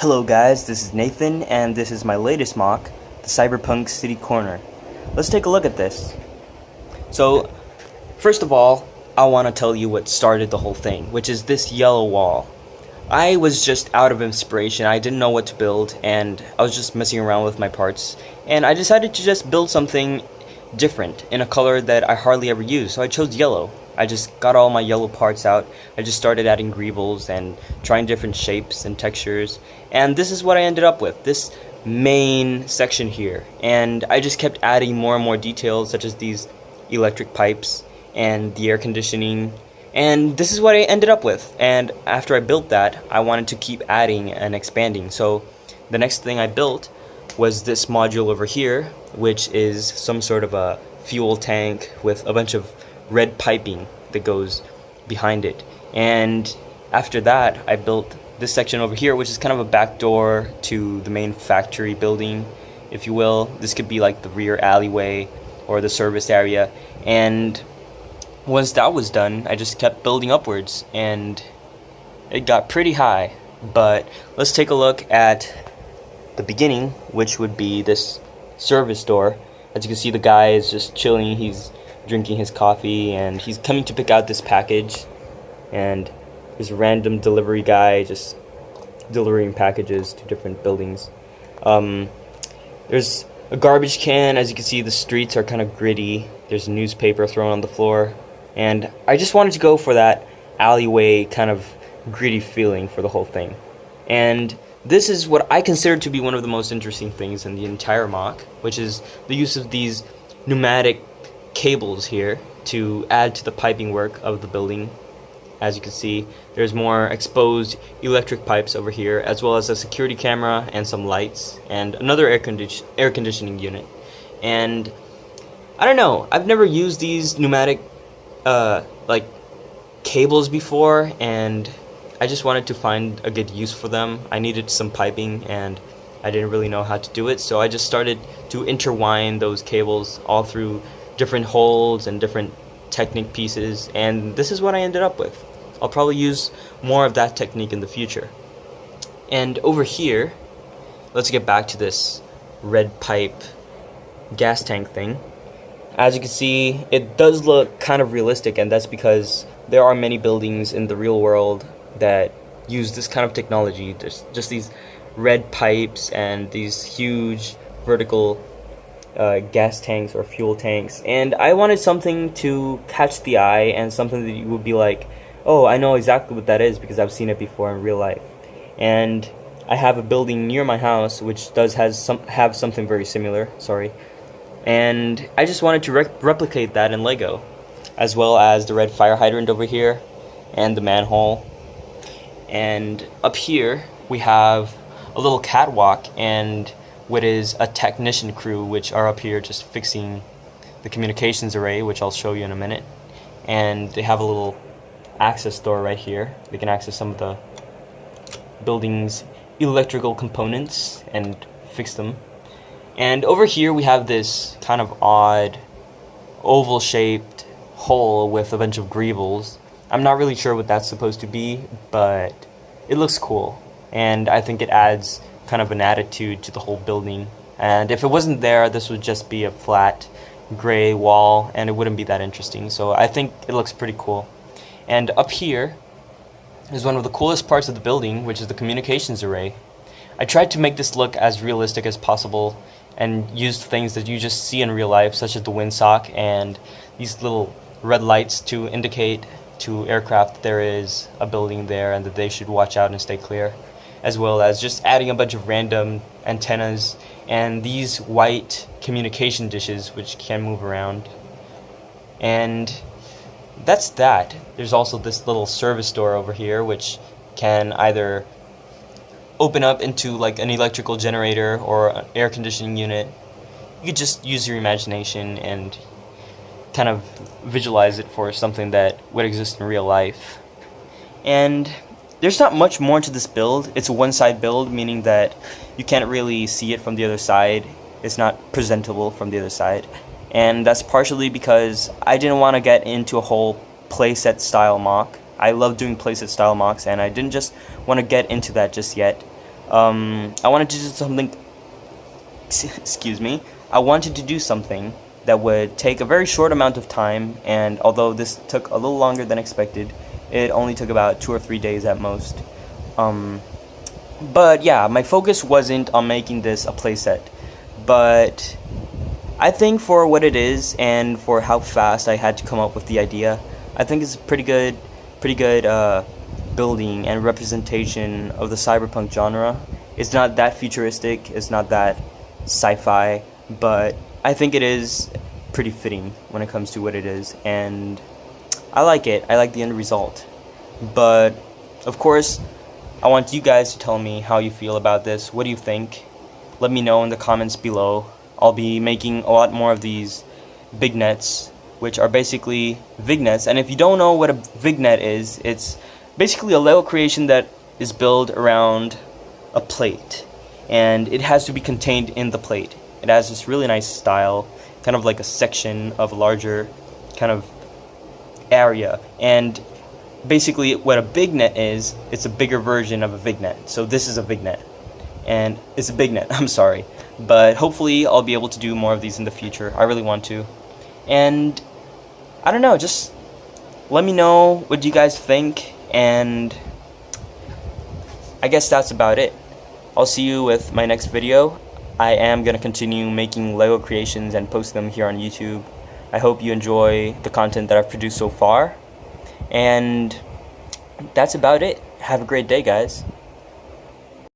Hello guys, this is Nathan, and this is my latest mock, the Cyberpunk City Corner. Let's take a look at this. So, first of all, I want to tell you what started the whole thing, which is this yellow wall. I was just out of inspiration, I didn't know what to build, and I was just messing around with my parts, and I decided to just build something different in a color that I hardly ever use, so I chose yellow. I just got all my yellow parts out. I just started adding greebles and trying different shapes and textures, and this is what I ended up with, this main section here. And I just kept adding more and more details, such as these electric pipes and the air conditioning, and this is what I ended up with. And after I built that, I wanted to keep adding and expanding, so the next thing I built was this module over here, which is some sort of a fuel tank with a bunch of red piping that goes behind it. And after that, I built this section over here, which is kind of a back door to the main factory building, if you will. This could be like the rear alleyway or the service area. And once that was done, I just kept building upwards, and it got pretty high. But let's take a look at the beginning, which would be this service door. As you can see, the guy is just chilling. He's drinking his coffee, and he's coming to pick out this package, and there's a random delivery guy just delivering packages to different buildings. There's a garbage can. As you can see, the streets are kind of gritty. There's a newspaper thrown on the floor, and I just wanted to go for that alleyway kind of gritty feeling for the whole thing. And this is what I consider to be one of the most interesting things in the entire mock, which is the use of these pneumatic cables here to add to the piping work of the building. As you can see, there's more exposed electric pipes over here, as well as a security camera and some lights and another air conditioning unit. And I don't know, I've never used these pneumatic like cables before, and I just wanted to find a good use for them. I needed some piping, and I didn't really know how to do it, so I just started to intertwine those cables all through different holes and different technique pieces, and this is what I ended up with. I'll probably use more of that technique in the future. And over here, let's get back to this red pipe gas tank thing. As you can see, it does look kind of realistic, and that's because there are many buildings in the real world that use this kind of technology. There's just these red pipes and these huge vertical gas tanks or fuel tanks, and I wanted something to catch the eye and something that you would be like, oh, I know exactly what that is because I've seen it before in real life. And I have a building near my house which does have something very similar, and I just wanted to replicate that in LEGO, as well as the red fire hydrant over here and the manhole. And up here we have a little catwalk and what is a technician crew, which are up here just fixing the communications array, which I'll show you in a minute. And they have a little access door right here. They can access some of the building's electrical components and fix them. And over here we have this kind of odd oval shaped hole with a bunch of greebles. I'm not really sure what that's supposed to be, but it looks cool, and I think it adds kind of an attitude to the whole building. And if it wasn't there, this would just be a flat gray wall, and it wouldn't be that interesting. So I think it looks pretty cool. And up here is one of the coolest parts of the building, which is the communications array. I tried to make this look as realistic as possible and used things that you just see in real life, such as the windsock and these little red lights to indicate to aircraft that there is a building there and that they should watch out and stay clear, as well as just adding a bunch of random antennas and these white communication dishes which can move around. And that's that. There's also this little service door over here which can either open up into like an electrical generator or an air conditioning unit. You could just use your imagination and kind of visualize it for something that would exist in real life. And there's not much more to this build. It's a one-side build, meaning that you can't really see it from the other side. It's not presentable from the other side. And that's partially because I didn't want to get into a whole playset style mock. I love doing playset style mocks, and I didn't just want to get into that just yet. I wanted to do something. Excuse me. I wanted to do something that would take a very short amount of time, and although this took a little longer than expected, it only took about 2 or 3 days at most. But yeah, my focus wasn't on making this a playset, but I think for what it is and for how fast I had to come up with the idea, I think it's pretty good building and representation of the cyberpunk genre. It's not that futuristic, it's not that sci-fi, but I think it is pretty fitting when it comes to what it is, and I like it. I like the end result. But of course, I want you guys to tell me how you feel about this. What do you think? Let me know in the comments below. I'll be making a lot more of these vignets, which are basically vignettes. And if you don't know what a vignette is, it's basically a Lego creation that is built around a plate, and it has to be contained in the plate. It has this really nice style, kind of like a section of a larger kind of area. And basically what a bignet is, it's a bigger version of a vignette. So this is a vignette, and it's a bignet, I'm sorry. But hopefully I'll be able to do more of these in the future. I really want to. And I don't know, just let me know what you guys think, and I guess that's about it. I'll see you with my next video. I am going to continue making Lego creations and post them here on YouTube. I hope you enjoy the content that I've produced so far. And that's about it. Have a great day, guys.